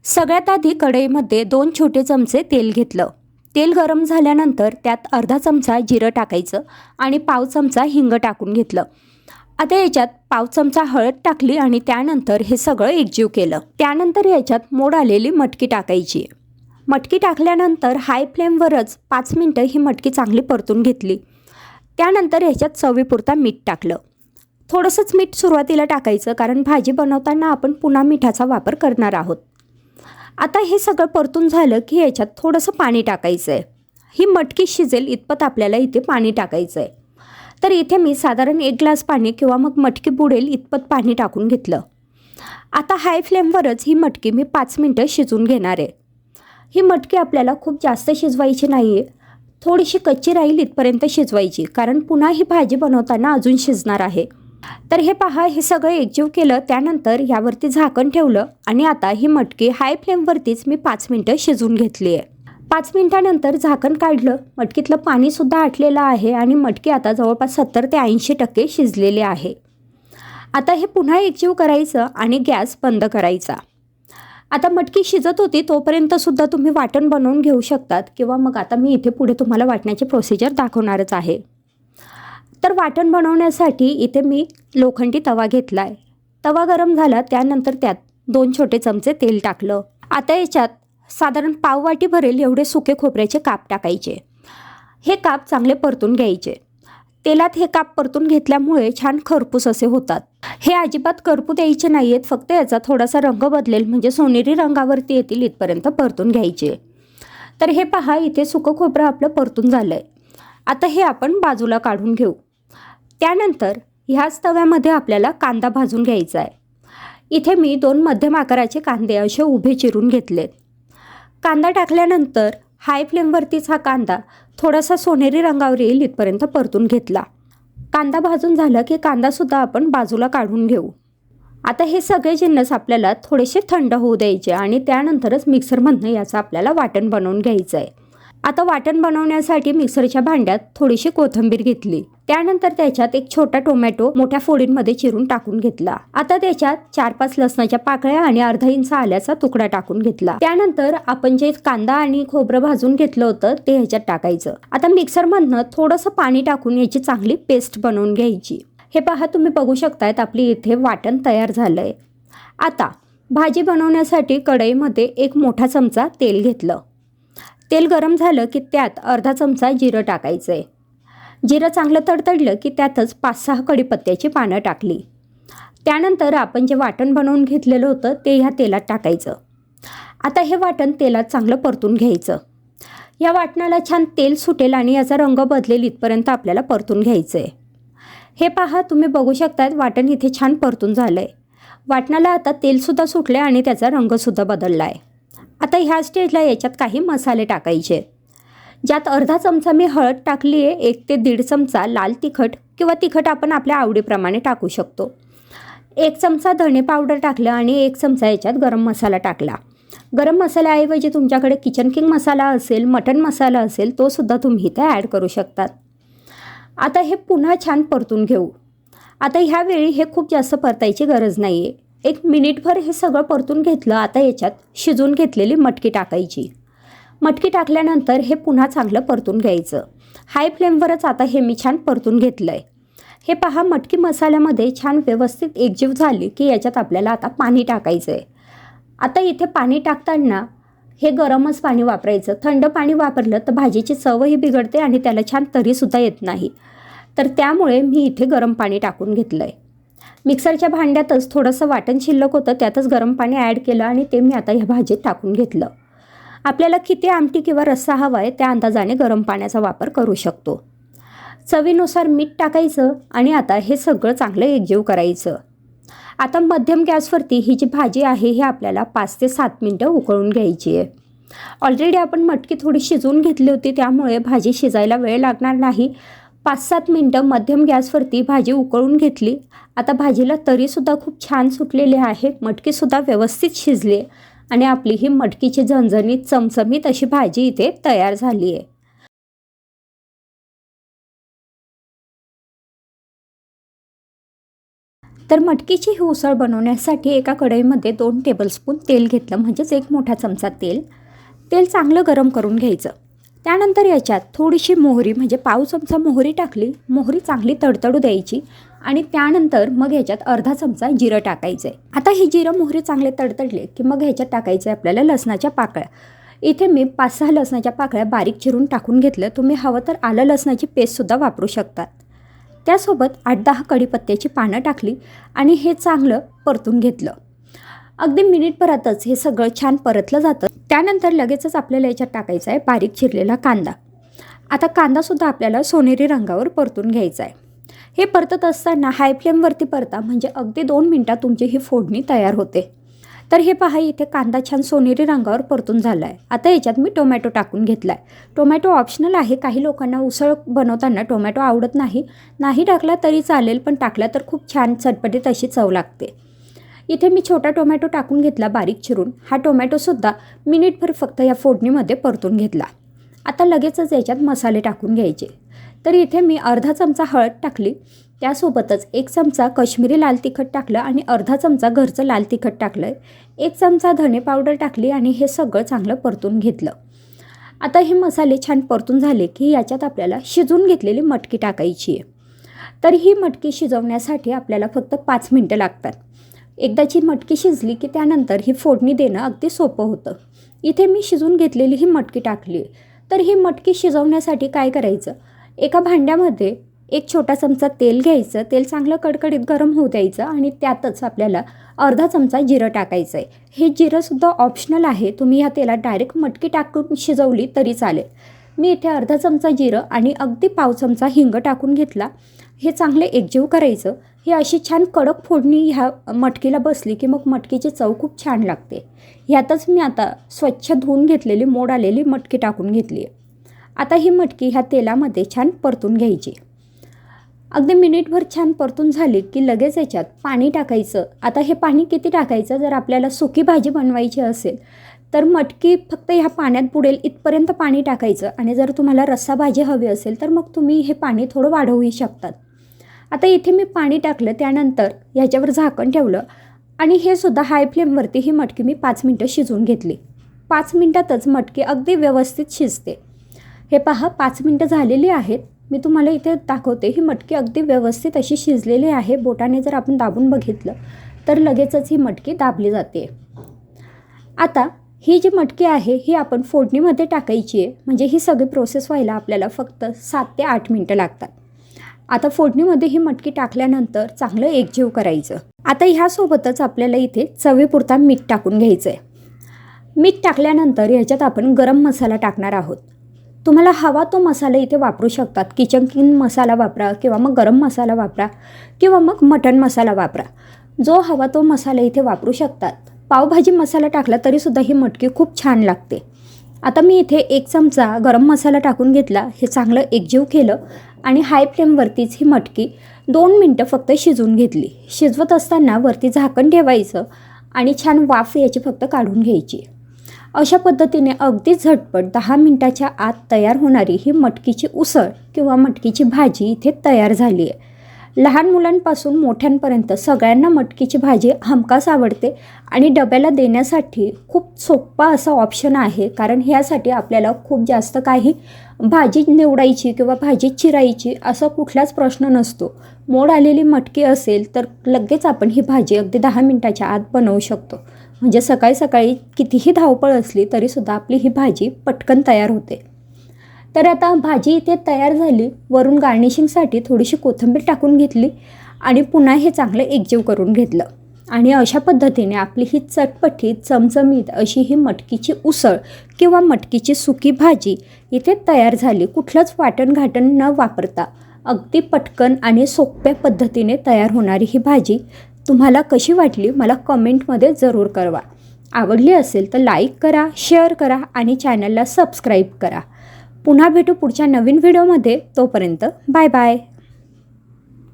सगळ्यात आधी कढईमध्ये 2 छोटे चमचे तेल घेतलं. तेल गरम झाल्यानंतर त्यात अर्धा चमचा जिरं टाकायचं आणि पाव चमचा हिंग टाकून घेतलं. आता याच्यात पाव चमचा हळद टाकली आणि त्यानंतर हे सगळं एकजीव केलं. त्यानंतर याच्यात मोड आलेली मटकी टाकायची. मटकी टाकल्यानंतर हाय फ्लेमवरच 5 मिनटं ही मटकी चांगली परतून घेतली. त्यानंतर याच्यात चवीपुरता मीठ टाकलं. थोडंसंच मीठ सुरुवातीला टाकायचं, कारण भाजी बनवताना आपण पुन्हा मिठाचा वापर करणार आहोत. आता हे सगळं परतून झालं की याच्यात थोडंसं पाणी टाकायचं आहे. ही मटकी शिजेल इतपत आपल्याला इथे पाणी टाकायचं आहे. तर इथे मी साधारण 1 ग्लास पाणी किंवा मग मटकी बुडेल इतपत पाणी टाकून घेतलं. आता हाय फ्लेमवरच ही मटकी मी 5 मिनटं शिजवून घेणार आहे. ही मटकी आपल्याला खूप जास्त शिजवायची नाही आहे, थोडीशी कच्ची राहील इथपर्यंत शिजवायची, कारण पुन्हा ही भाजी बनवताना अजून शिजणार आहे. तर हे पहा, हे सगळं एकजीव केलं. त्यानंतर यावरती झाकण ठेवलं आणि आता ही मटकी हाय फ्लेमवरतीच मी 5 मिनटं शिजवून घेतली आहे. 5 मिनटानंतर झाकण काढलं. मटकीतलं पाणीसुद्धा आटलेलं आहे आणि मटकी आता जवळपास 70 ते 80% शिजलेली आहे. आता हे पुन्हा एकजीव करायचं आणि गॅस बंद करायचा. आता मटकी शिजत होती तोपर्यंतसुद्धा तुम्ही वाटण बनवून घेऊ शकतात, किंवा मग आता मी इथे पुढे तुम्हाला वाटण्याची प्रोसिजर दाखवणारच आहे. तर वाटण बनवण्यासाठी इथे मी लोखंडी तवा घेतला आहे. तवा गरम झाला त्यानंतर त्यात 2 छोटे चमचे तेल टाकलं. आता याच्यात साधारण पाव वाटी भरेल एवढे सुके खोबऱ्याचे काप टाकायचे. हे काप चांगले परतून घ्यायचे. तेलात हे काप परतून घेतल्यामुळे छान खरपूस असे होतात. हे अजिबात करपू द्यायचे नाही आहेत, फक्त याचा थोडासा रंग बदलेल म्हणजे सोनेरी रंगावरती येतील इथपर्यंत परतून घ्यायचे. तर हे पहा, इथे सुकं खोबरं आपलं परतून झालं आहे. आता हे आपण बाजूला काढून घेऊ. त्यानंतर ह्याच तव्यामध्ये आपल्याला कांदा भाजून घ्यायचा आहे. इथे मी 2 मध्यम आकाराचे कांदे असे उभे चिरून घेतलेत. कांदा टाकल्यानंतर हाय फ्लेमवरतीच हा कांदा थोडासा सोनेरी रंगावर येईल इथपर्यंत परतून घेतला. कांदा भाजून झाला की कांदासुद्धा आपण बाजूला काढून घेऊ. आता हे सगळे जिन्नस आपल्याला थोडेसे थंड होऊ द्यायचे आणि त्यानंतरच मिक्सरमधनं याचं आपल्याला वाटण बनवून घ्यायचं आहे. आता वाटण बनवण्यासाठी मिक्सरच्या भांड्यात थोडीशी कोथिंबीर घेतली. त्यानंतर त्याच्यात एक छोटा टोमॅटो मोठ्या फोडींमध्ये चिरून टाकून घेतला. आता त्याच्यात 4-5 लसणाच्या पाकळ्या आणि अर्धा इंच आल्याचा तुकडा टाकून घेतला. त्यानंतर आपण जे कांदा आणि खोबरं भाजून घेतलं होतं ते ह्याच्यात टाकायचं. आता मिक्सरमधनं थोडंसं पाणी टाकून याची चांगली पेस्ट बनवून घ्यायची. हे पहा, तुम्ही बघू शकतायत आपली इथे वाटण तयार झालंय. आता भाजी बनवण्यासाठी कढईमध्ये 1 मोठा चमचा तेल घेतलं. तेल गरम झालं की त्यात अर्धा चमचा जिरं टाकायचं आहे. जिरं चांगलं तडतडलं की त्यातच 5-6 कढीपत्त्याची पानं टाकली. त्यानंतर आपण जे वाटण बनवून घेतलेलं होतं ते ह्या तेलात टाकायचं. आता हे वाटण तेलात चांगलं परतून घ्यायचं. या वाटणाला छान तेल सुटेल आणि याचा रंग बदलेल इथपर्यंत आपल्याला परतून घ्यायचं आहे. हे पहा, तुम्ही बघू शकतायत वाटण इथे छान परतून झालं आहे. वाटणाला आता तेलसुद्धा सुटले आणि त्याचा रंगसुद्धा बदलला आहे. आता ह्या स्टेजला याच्यात काही मसाले टाकायचे. ज्यात अर्धा चमचा मी हळद टाकली आहे. 1 ते 1.5 चमचा लाल तिखट किंवा तिखट आपण आपल्या आवडीप्रमाणे टाकू शकतो. 1 चमचा धणे पावडर टाकलं आणि 1 चमचा याच्यात गरम मसाला टाकला. गरम मसाल्याऐवजी तुमच्याकडे किचन किंग मसाला असेल, मटण मसाला असेल, तो सुद्धा तुम्ही इथे ॲड करू शकतात. आता हे पुन्हा छान परतून घेऊ. आता ह्यावेळी हे खूप जास्त परतायची गरज नाही आहे. 1 मिनिटभर हे सगळं परतून घेतलं. आता याच्यात शिजवून घेतलेली मटकी टाकायची. मटकी टाकल्यानंतर हे पुन्हा चांगलं परतून घ्यायचं. हाय फ्लेमवरच आता हे मी छान परतून घेतलं आहे. हे पहा, मटकी मसाल्यामध्ये छान व्यवस्थित एकजीव झाली की याच्यात आपल्याला आता पाणी टाकायचं आहे. आता इथे पाणी टाकताना हे गरमच पाणी वापरायचं. थंड पाणी वापरलं तर भाजीची चवही बिघडते आणि त्याला छान तरीसुद्धा येत नाही. तर त्यामुळे मी इथे गरम पाणी टाकून घेतलं आहे. मिक्सरच्या भांड्यातच थोडंसं वाटण शिल्लक होतं, त्यातच गरम पाणी ॲड केलं आणि ते मी आता ह्या भाजीत टाकून घेतलं. आपल्याला किती आमटी किंवा रस्सा हवा आहे त्या अंदाजाने गरम पाण्याचा वापर करू शकतो. चवीनुसार मीठ टाकायचं आणि आता हे सगळं चांगलं एकजीव करायचं. आता मध्यम गॅसवरती ही जी भाजी आहे ही आपल्याला 5 ते 7 मिनटं उकळून घ्यायची आहे. ऑलरेडी आपण मटकी थोडी शिजवून घेतली होती, त्यामुळे भाजी शिजायला वेळ लागणार नाही. 5-7 मिनटं मध्यम गॅसवरती भाजी उकळून घेतली. आता भाजीला तरीसुद्धा खूप छान सुटलेली आहे. मटकीसुद्धा व्यवस्थित शिजली आणि आपली ही मटकीची झणझणीत चमचमीत अशी भाजी इथे तयार झाली आहे. तर मटकीची ही उसळ बनवण्यासाठी एका कढईमध्ये 2 टेबलस्पून तेल घेतलं, म्हणजेच 1 मोठा चमचा तेल. तेल चांगलं गरम करून घ्यायचं. त्यानंतर याच्यात थोडीशी मोहरी, म्हणजे पाव चमचा मोहरी टाकली. मोहरी चांगली तडतडू द्यायची आणि त्यानंतर मग ह्याच्यात अर्धा चमचा जिरं टाकायचं आहे. आता हे जिरं मोहरी चांगले तडतडले की मग ह्याच्यात टाकायचं आहे आपल्याला लसणाच्या पाकळ्या. इथे मी 5-6 लसणाच्या पाकळ्या बारीक चिरून टाकून घेतलं. तुम्ही हवं तर आलं लसणाची पेस्टसुद्धा वापरू शकतात. त्यासोबत 8-10 कढीपत्त्याची पानं टाकली आणि हे चांगलं परतून घेतलं. अगदी मिनिटभरातच हे सगळं छान परतलं जातं. त्यानंतर लगेचच आपल्याला याच्यात टाकायचा आहे बारीक चिरलेला कांदा. आता कांदासुद्धा आपल्याला सोनेरी रंगावर परतून घ्यायचा आहे. हे परतत असताना हाय फ्लेमवरती परता, म्हणजे अगदी 2 मिनटात तुमची ही फोडणी तयार होते. तर हे पहा, इथे कांदा छान सोनेरी रंगावर परतून झाला आहे. आता याच्यात मी टोमॅटो टाकून घेतला आहे. टोमॅटो ऑप्शनल आहे. काही लोकांना उसळ बनवताना टोमॅटो आवडत नाही टाकला तरी चालेल, पण टाकला तर खूप छान चटपटीत अशी चव लागते. इथे मी छोटा टोमॅटो टाकून घेतला बारीक चिरून. हा टोमॅटोसुद्धा मिनिटभर फक्त या फोडणीमध्ये परतून घेतला. आता लगेचच याच्यात मसाले टाकून घ्यायचे. तर इथे मी अर्धा चमचा हळद टाकली. त्यासोबतच 1 चमचा काश्मीरी लाल तिखट टाकलं आणि अर्धा चमचा घरचं लाल तिखट टाकलं. 1 चमचा धने पावडर टाकली आणि हे सगळं चांगलं परतून घेतलं. आता हे मसाले छान परतून झाले की याच्यात आपल्याला शिजवून घेतलेली मटकी टाकायची आहे. तर ही मटकी शिजवण्यासाठी आपल्याला फक्त 5 मिनटं लागतात. एकदाची मटकी शिजली की त्यानंतर ही फोडणी देणं अगदी सोपं होतं. इथे मी शिजवून घेतलेली ही मटकी टाकली. तर ही मटकी शिजवण्यासाठी काय करायचं, एका भांड्यामध्ये 1 छोटा चमचा तेल घ्यायचं. तेल चांगलं कडकडीत गरम होऊ द्यायचं आणि त्यातच आपल्याला अर्धा चमचा जिरं टाकायचं आहे. हे जिरंसुद्धा ऑप्शनल आहे. तुम्ही ह्या तेलात डायरेक्ट मटकी टाकून शिजवली तरी चालेल. मी इथे अर्धा चमचा जिरं आणि अगदी पाव चमचा हिंग टाकून घेतला. हे चांगले एकजीव करायचं. ही अशी छान कडक फोडणी ह्या मटकीला बसली की मग मटकीची चव खूप छान लागते. ह्यातच मी आता स्वच्छ धुवून घेतलेली मोड आलेली मटकी टाकून घेतली आहे. आता ही मटकी ह्या तेलामध्ये छान परतून घ्यायची. अगदी मिनिटभर छान परतून झाली की लगेच याच्यात पाणी टाकायचं. आता हे पाणी किती टाकायचं, जर आपल्याला सुकी भाजी बनवायची असेल तर मटकी फक्त ह्या पाण्यात बुडेल इथपर्यंत पाणी टाकायचं आणि जर तुम्हाला रस्सा भाजी हवी असेल तर मग तुम्ही हे पाणी थोडं वाढवूही शकतात. आता इथे मी पाणी टाकलं. त्यानंतर ह्याच्यावर झाकण ठेवलं आणि हे सुद्धा हाय फ्लेमवरती ही मटकी मी 5 मिनटं शिजवून घेतली. 5 मिनटातच मटकी अगदी व्यवस्थित शिजते. हे पहा, 5 मिनटं झालेली आहेत. मी तुम्हाला इथे दाखवते. ही मटकी अगदी व्यवस्थित अशी शिजलेली आहे. बोटाने जर आपण दाबून बघितलं तर लगेचच ही मटकी दाबली जाते. आता ही जी मटकी आहे ही आपण फोडणीमध्ये टाकायची आहे. म्हणजे ही सगळी प्रोसेस व्हायला आपल्याला फक्त 7 ते 8 मिनटं लागतात. आता फोडणीमध्ये ही मटकी टाकल्यानंतर चांगलं एकजीव करायचं. आता ह्यासोबतच आपल्याला इथे चवीपुरता मीठ टाकून घ्यायचं आहे. मीठ टाकल्यानंतर ह्याच्यात आपण गरम मसाला टाकणार आहोत. तुम्हाला हवा तो मसाला इथे वापरू शकतात. किचन किंग मसाला वापरा किंवा मग गरम मसाला वापरा किंवा मग मटण मसाला वापरा. जो हवा तो मसाला इथे वापरू शकतात. पावभाजी मसाला टाकला तरीसुद्धा ही मटकी खूप छान लागते. आता मी इथे 1 चमचा गरम मसाला टाकून घेतला. हे चांगलं एकजीव केलं आणि हाय फ्लेमवरतीच ही मटकी 2 मिनटं फक्त शिजवून घेतली. शिजवत असताना वरती झाकण ठेवायचं आणि छान वाफ याची फक्त काढून घ्यायची. अशा पद्धतीने अगदी झटपट 10 मिनटाच्या आत तयार होणारी ही मटकीची उसळ किंवा मटकीची भाजी इथे तयार झाली आहे. लहान मुलांपासून मोठ्यांपर्यंत सगळ्यांना मटकीची भाजी हमखास आवडते आणि डब्याला देण्यासाठी खूप सोपा असा ऑप्शन आहे. कारण ह्यासाठी आपल्याला खूप जास्त काही भाजी निवडायची किंवा भाजी चिरायची असा कुठलाच प्रश्न नसतो. मोड आलेली मटकी असेल तर लगेच आपण ही भाजी अगदी 10 मिनटाच्या आत बनवू शकतो. म्हणजे सकाळी सकाळी कितीही धावपळ असली तरीसुद्धा आपली ही भाजी पटकन तयार होते. तर आता भाजी इथे तयार झाली. वरून गार्निशिंगसाठी थोडीशी कोथिंबीर टाकून घेतली आणि पुन्हा हे चांगलं एकजीव करून घेतलं. आणि अशा पद्धतीने आपली ही चटपटीत चमचमीत अशी ही मटकीची उसळ किंवा मटकीची सुकी भाजी इथे तयार झाली. कुठलंच वाटण घाटण न वापरता अगदी पटकन आणि सोप्या पद्धतीने तयार होणारी ही भाजी तुम्हाला कशी वाटली मला कमेंटमध्ये जरूर कळवा. आवडली असेल तर लाईक करा, शेअर करा आणि चॅनलला सबस्क्राईब करा. पुन्हा भेटू पुढच्या नवीन व्हिडिओमध्ये. तोपर्यंत बाय बाय.